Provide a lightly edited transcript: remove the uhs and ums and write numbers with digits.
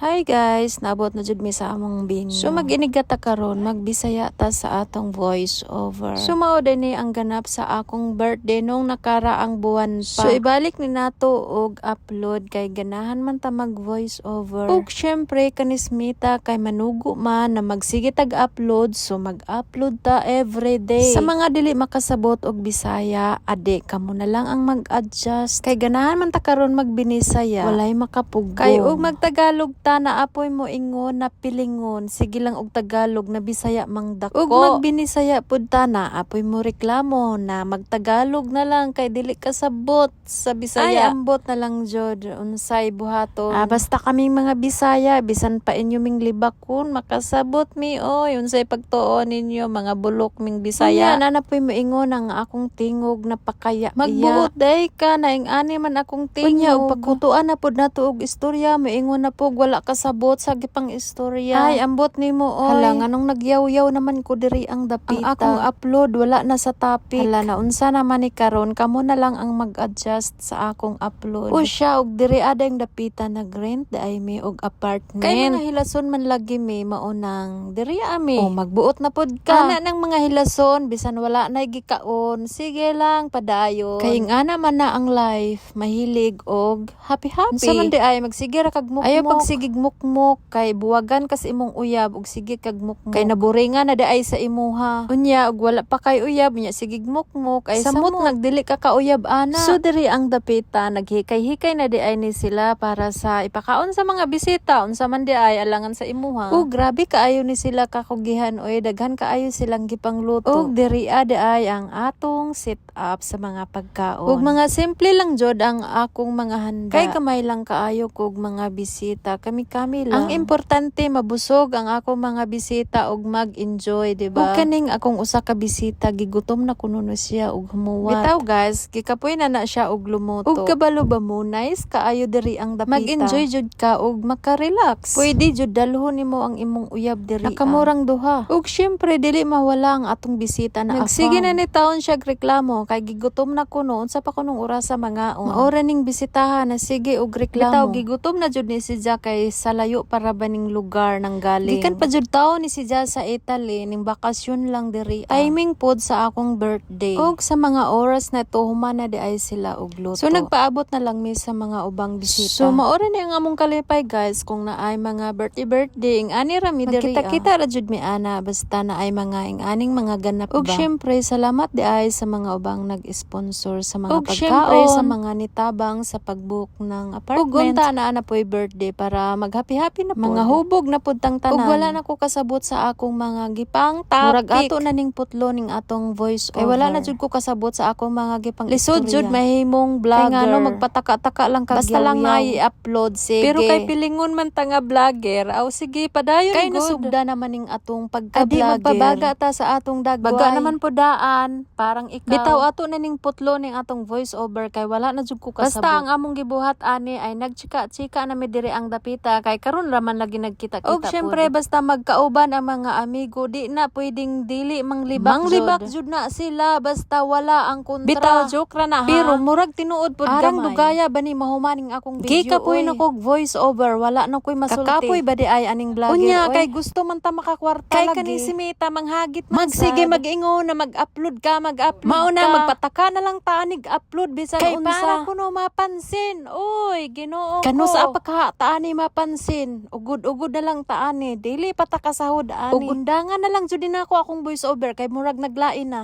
Hi guys, naabot na jud mi sa among bingo. So mag-inigata karon, magbisaya ta sa atong voice over. So mao dinhi ang ganap sa akong birthday nung nakaraang buwan pa. So ibalik ni nato og upload kay ganahan man ta mag voice over. Ug syempre kanismita kay manugo man na magsige tag-upload, so mag-upload ta every day. Sa mga dili makasabot og Bisaya, ade kamo na lang ang mag-adjust. Kay ganahan man ta karon magbinisaya, walay makapugong. Kay og magtagalog ta na apoy mo ingon na pilingon, sige lang og Tagalog na Bisaya mang dako. Ug magbinisaya pud ta na apoy mo reklamo na magtagalog na lang kay dili kasabot sa Bisaya. Ay ambot na lang jud unsay buhaton. Basta kaming mga Bisaya bisan pa inyo ming libakon makasabot mi oy unsay pagtuon ninyo mga bulok ming Bisaya. Na napoy mo ingon ang akong tingog na pakaya. Magbuot day ka na ing ani man akong tingog. Unya og pagkutuan na pud nato og istorya moingon na pug wala kasabot sa gipang istorya. Ay ambot nimo oy. Hala nganong nagyaw-yaw naman ko diri ang dapita. Ang akong upload wala na sa topic. Hala na unsa naman ni karon kamo na lang ang mag-adjust sa akong upload. O siya og diri adang dapita nagrent ay mi og apartment. Kay mga hilason man lagi mi maunang diri ami. O magbuot na pod ka. Kana ng mga hilason bisan wala na gikaon. Sige lang padayon. Kay ngana man na ang life mahilig og happy-happy. Unsa man di ay magsige ra kag mukmok. Ayo pagsigig mukmok kay buwagan kas imong uyab og sige kag mukmok. Kay naburingan na di ay sa imuha. Unya og wala pa kay uyab nya sigig mukmok ay samot nagdili ka kauyab ana. So diri ang dapita naghikay-hikay na di ay ni sila para sa ipakaon sa mga bisita unsa man di ay alangan sa imuha. Og grabe kaayo ni sila kakugihan oy daghan kaayo silang gipangluto. Og diri di ay ang atong sit up sa mga pagkaon. Og mga simple lang jud ang akong mga handa. Kay kamay lang kaayo kog mga bisita. Kami lang. Ang importante mabusog ang akong mga bisita og mag-enjoy, di ba? Ug kaning akong usa ka bisita gigutom na kuno siya og humuwat. Bitaw guys, gikapoy na siya og lumuto. Ug kabalo ba mo nice kaayo diri ang dapita. Mag-enjoy jud ka og maka-relax. Pwede jud dalhon nimo ang imong uyab diri. Nakamurang duha. Ug syempre dili mawala ang atong bisita na nagsige na ni taon siya reklamo kay gigutom na kuno unsa pa kunong oras sa mga maora ning bisitahan na sige og reklamo. Bitaw gigutom na jud ni si Jack kay sa layo para baning lugar nang galing. Gikan pa jud taon ni si Jazz sa Italy ning bakasyon lang diri. Timing pod sa akong birthday. Ug sa mga oras na to human na di ay sila og luto. So nagpaabot na lang mi sa mga ubang bisita. So maora ni ang among kalipay guys kung naay mga birthday ing ani ra mi diri. Kita ra jud mi ana basta naay mga ing aning mga ganap ba. Ug syempre salamat di ay sa mga ubang nag-sponsor sa mga pagkaon, sa mga nitabang sa pagbook ng apartment. Ug unta na po'y birthday para mag-happy-happy na po. Mga hubog na pud tang tanan. Ug wala na ko kasabot sa akong mga gipang topic. Murag ato na ning putlo ning atong voice over. Ay wala na jud ko kasabot sa akong mga gipang lisod jud mahimong vlogger. Kay ngano magpataka-taka lang kag basta lang i-upload sige. Pero kay pilingon man ta nga vlogger, aw sige padayon kay nasugda naman ning atong pagka-vlogger. Adi magpabaga ta sa atong dagway. Baga naman po daan, parang ikaw. Bitaw ato na ning putlo ning atong voice over kay wala na jud ko kasabot. Basta ang among gibuhat ani ay nagchika-chika na mi diri ang dapita kay karon ra man lagi nagkita-kita. Og syempre basta magkauban ang mga amigo di na pwedeng dili manglibak jud na sila basta wala ang kontra. Bitaw joke ra na ha. Pero murag tinuod pud gamay. Arang dugaya ba ni mahumaning akong video. Gikapoy na kog voice over wala na koy masulti. Kakapoy ba di ay aning vlogger. Unya kay gusto man ta makakwarta kay lagi. Kay kani si Mita manghagit man magsige mag-ingon na mag-upload ka mao na magpataka na lang ta anig upload bisan kay unsa. Kay para kuno mapansin. Oy Ginoo ko. Kano sa apaka taani mapansin. Ugod-ugod na lang taani. Dili pa ta kasahod ani. Ug undangan na lang jud nako akong voice over kay murag naglain na.